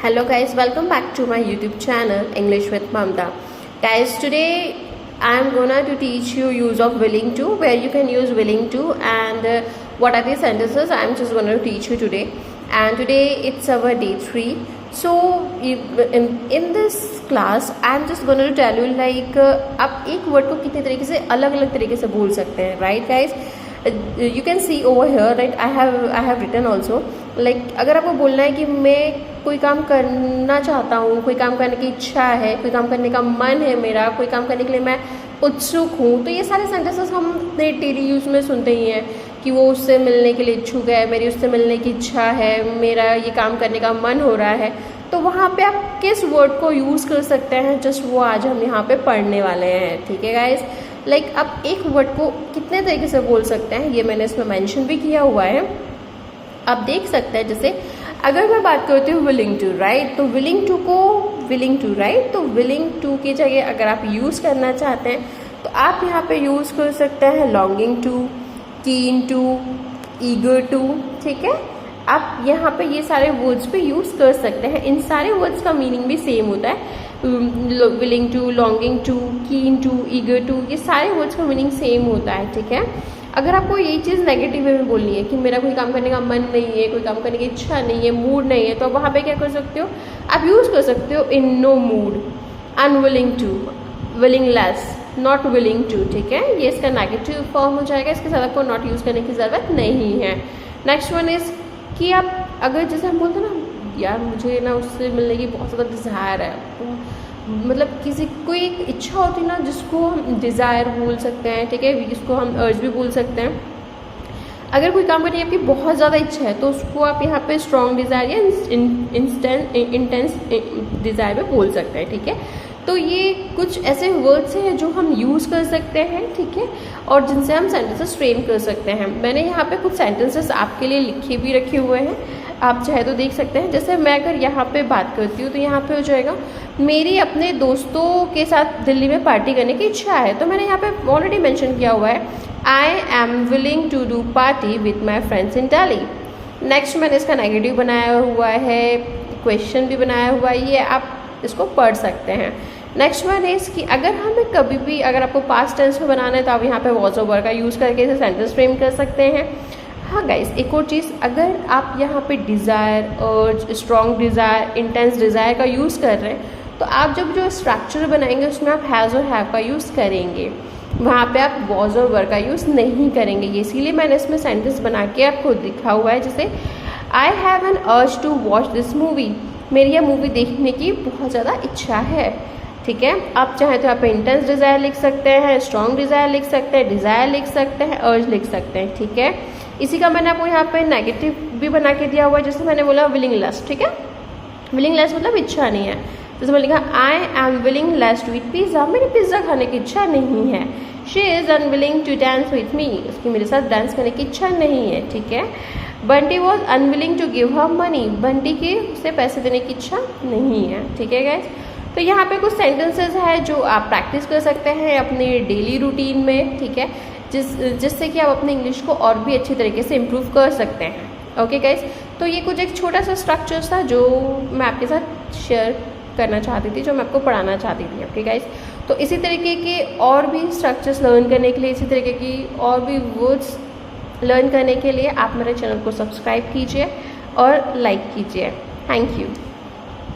Hello guys, welcome back to my YouTube channel English with Mamta. Guys, today I am gonna to teach you use of willing to, where you can use willing to, and what are the sentences I am just gonna teach you today. And today it's our day 3. So in this class I am just gonna tell you like आप एक word को कितने तरीके से अलग अलग तरीके से बोल सकते हैं, right guys? You can see over here, right? I have written also. Like अगर आपको बोलना है कि मैं कोई काम करना चाहता हूँ, कोई काम करने की इच्छा है, कोई काम करने का मन है मेरा, कोई काम करने के लिए मैं उत्सुक हूँ, तो ये सारे सेंटेंसेस हम अपने डेली यूज़ में सुनते ही हैं कि वो उससे मिलने के लिए इच्छुक है, मेरी उससे मिलने की इच्छा है, मेरा ये काम करने का मन हो रहा है. तो वहाँ पे आप किस वर्ड को यूज़ कर सकते हैं, जस्ट वो आज हम यहाँ पे पढ़ने वाले हैं. ठीक है गाइज, लाइक आप एक वर्ड को कितने तरीके से बोल सकते हैं ये मैंने इसमें मेंशन भी किया हुआ है. आप देख सकते हैं, जैसे अगर मैं बात करती हूँ विलिंग टू, राइट, तो विलिंग टू को विलिंग टू, राइट, तो विलिंग टू की जगह अगर आप यूज़ करना चाहते हैं तो आप यहाँ पे यूज़ कर सकते हैं longing to, keen to, eager to. ठीक है, आप यहाँ पे ये सारे वर्ड्स पे यूज़ कर सकते हैं. इन सारे वर्ड्स का मीनिंग भी सेम होता है. Willing to, longing to, keen to, eager to, ये सारे वर्ड्स का मीनिंग सेम होता है. ठीक है, अगर आपको यही चीज़ नेगेटिव वे में बोलनी है कि मेरा कोई काम करने का मन नहीं है, कोई काम करने की इच्छा नहीं है, मूड नहीं है, तो आप वहाँ पे क्या कर सकते हो, आप यूज़ कर सकते हो in no mood, unwilling to, willing less, not willing to. ठीक है, ये इसका नेगेटिव फॉर्म हो जाएगा. इसके साथ आपको नॉट यूज़ करने की ज़रूरत नहीं है. नेक्स्ट वन इज़ कि आप अगर जैसे हम बोलते हैं ना, यार मुझे ना उससे मिलने की बहुत ज़्यादा डिज़ायर है, तो मतलब किसी कोई एक इच्छा होती है ना जिसको हम डिज़ायर बोल सकते हैं. ठीक है, इसको हम अर्ज भी बोल सकते हैं. अगर कोई काम करने की आपकी बहुत ज़्यादा इच्छा है तो उसको आप यहाँ पे स्ट्रॉन्ग डिज़ायर या इंटेंस डिज़ायर में बोल सकते हैं. ठीक है, तो ये कुछ ऐसे वर्ड्स हैं जो हम यूज़ कर सकते हैं. ठीक है, और जिनसे हम सेंटेंसेस फ्रेम कर सकते हैं. मैंने यहाँ पे कुछ सेंटेंसेस आपके लिए लिखे भी रखे हुए हैं, आप चाहे तो देख सकते हैं. जैसे मैं अगर यहाँ पे बात करती हूँ तो यहाँ पे हो जाएगा मेरी अपने दोस्तों के साथ दिल्ली में पार्टी करने की इच्छा है. तो मैंने यहाँ पे ऑलरेडी मेंशन किया हुआ है, I am willing to do party with my friends in Delhi. Next मैंने इसका नेगेटिव बनाया हुआ है, क्वेश्चन भी बनाया हुआ है, ये आप इसको पढ़ सकते हैं. नेक्स्ट वन है इसकी, अगर हमें कभी भी अगर आपको पास्ट टेंस में बनाना है तो आप यहाँ पे वॉज ओवर का यूज़ करके इसे सेंटेंस फ्रेम कर सकते हैं. हाँ गाइस, एक और चीज़, अगर आप यहाँ पे डिज़ायर और स्ट्रॉन्ग डिज़ायर, इंटेंस डिज़ायर का यूज़ कर रहे हैं तो आप जब जो स्ट्रक्चर बनाएंगे उसमें आप हैज़ और हैव का यूज़ करेंगे, वहाँ पे आप वॉज और वर का यूज़ नहीं करेंगे. इसीलिए मैंने इसमें सेंटेंस बना के आपको दिखा हुआ है. जैसे I have an urge to watch this movie, मेरी यह मूवी देखने की बहुत ज़्यादा इच्छा है. ठीक है, आप चाहे तो यहाँ पे इंटेंस डिज़ायर लिख सकते हैं, स्ट्रॉन्ग डिज़ायर लिख सकते हैं, डिज़ायर लिख सकते हैं, अर्ज लिख सकते हैं. ठीक है, इसी का मैंने आपको यहाँ पे नेगेटिव भी बना के दिया हुआ है. जैसे मैंने बोला विलिंग लेस. ठीक है, विलिंग लेस मतलब इच्छा नहीं है. जैसे मैंने लिखा I am willing less to eat pizza, मेरी पिज़्ज़ा खाने की इच्छा नहीं है. She is unwilling to dance with me, उसकी मेरे साथ डांस करने की इच्छा नहीं है. ठीक है, Bunty was unwilling to give her money, Bunty की उसे पैसे देने की इच्छा नहीं है. ठीक है गाइस, तो यहाँ पे कुछ सेंटेंसेस है जो आप प्रैक्टिस कर सकते हैं अपने डेली रूटीन में. ठीक है, जिससे कि आप अपने इंग्लिश को और भी अच्छी तरीके से इम्प्रूव कर सकते हैं. ओके गाइस, तो ये कुछ एक छोटा सा स्ट्रक्चर था जो मैं आपके साथ शेयर करना चाहती थी, जो मैं आपको पढ़ाना चाहती थी. ओके गाइस, तो इसी तरीके के और भी स्ट्रक्चर्स लर्न करने के लिए, इसी तरीके की और भी वर्ड्स लर्न करने के लिए आप मेरे चैनल को सब्सक्राइब कीजिए और लाइक कीजिए. Thank you.